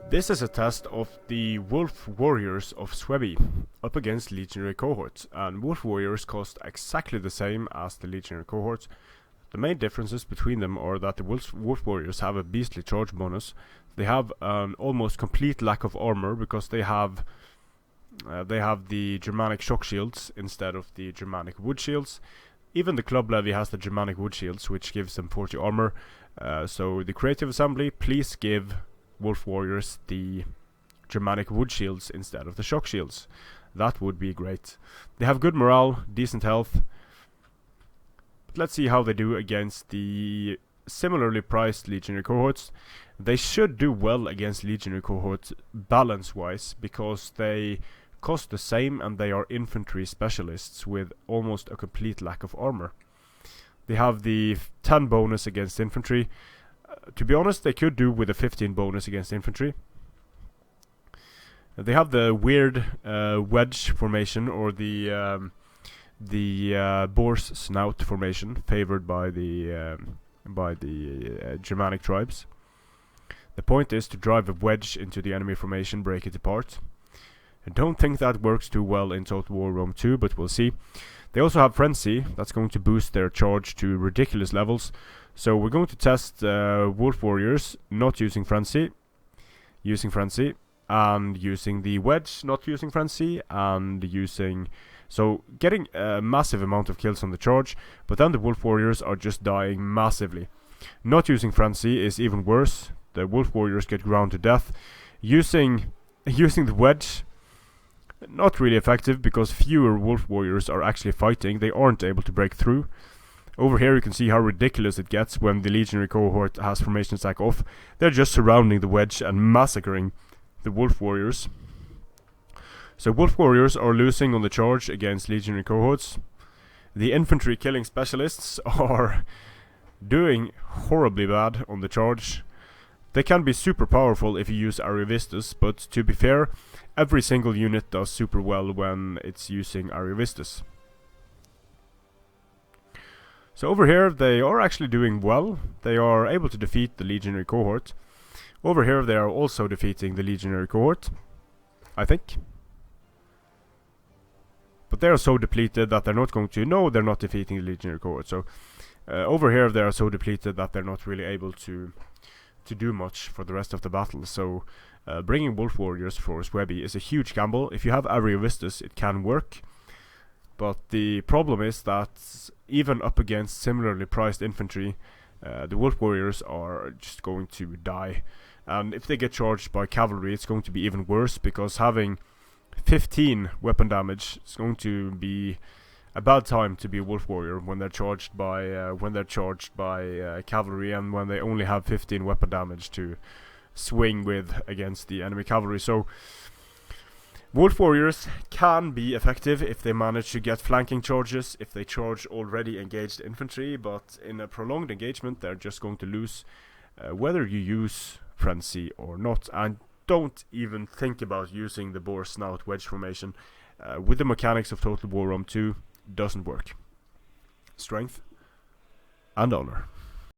This is a test of the Wolf Warriors of Sweby up against Legionary Cohort, and Wolf Warriors cost exactly the same as the Legionary Cohort. The main differences between them are that the Wolf Warriors have a beastly charge bonus. They have an almost complete lack of armor because they have the Germanic shock shields instead of the Germanic wood shields. Even the Club Levy has the Germanic wood shields, which gives them 40 armor. So the creative assembly, please give Wolf Warriors the Germanic wood shields instead of the shock shields. That would be great. They have good morale, decent health. But let's see how they do against the similarly priced Legionary Cohorts. They should do well against Legionary Cohorts balance-wise, because they cost the same and they are infantry specialists with almost a complete lack of armor. They have the 10 bonus against infantry. To be honest, they could do with a 15 bonus against infantry. They have the weird wedge formation, or the boar's snout formation, favored by the Germanic tribes. The point is to drive a wedge into the enemy formation, break it apart. I don't think that works too well in Total War Rome 2, but we'll see. They also have Frenzy. That's going to boost their charge to ridiculous levels. So we're going to test Wolf Warriors not using Frenzy, and using the wedge, not using Frenzy, and using... So getting a massive amount of kills on the charge, but then the Wolf Warriors are just dying massively. Not using Frenzy is even worse. The Wolf Warriors get ground to death. Using the wedge, not really effective, because fewer Wolf Warriors are actually fighting. They aren't able to break through. Over here you can see how ridiculous it gets when the Legionary Cohort has formation stack off. They're just surrounding the wedge and massacring the Wolf Warriors. So Wolf Warriors are losing on the charge against Legionary Cohorts. The infantry killing specialists are doing horribly bad on the charge. They can be super powerful if you use Ariovistus, but to be fair, every single unit does super well when it's using Ariovistus. So over here they are actually doing well. They are able to defeat the Legionary Cohort. Over here they are also defeating the Legionary Cohort, I think. But they are so depleted that they're not going to... No, they're not defeating the Legionary Cohort. So over here they are so depleted that they're not really able to do much for the rest of the battle. So bringing Wolf Warriors for Sweby is a huge gamble. If you have Ariovistus, it can work. But the problem is that even up against similarly priced infantry, the Wolf Warriors are just going to die. And if they get charged by cavalry, it's going to be even worse, because having 15 weapon damage is going to be a bad time to be a Wolf Warrior when they're charged by cavalry, and when they only have 15 weapon damage to swing with against the enemy cavalry. So Wolf Warriors can be effective if they manage to get flanking charges, if they charge already engaged infantry, but in a prolonged engagement they're just going to lose whether you use Frenzy or not. And don't even think about using the boar snout wedge formation. With the mechanics of Total War Rome 2, doesn't work. Strength and honor.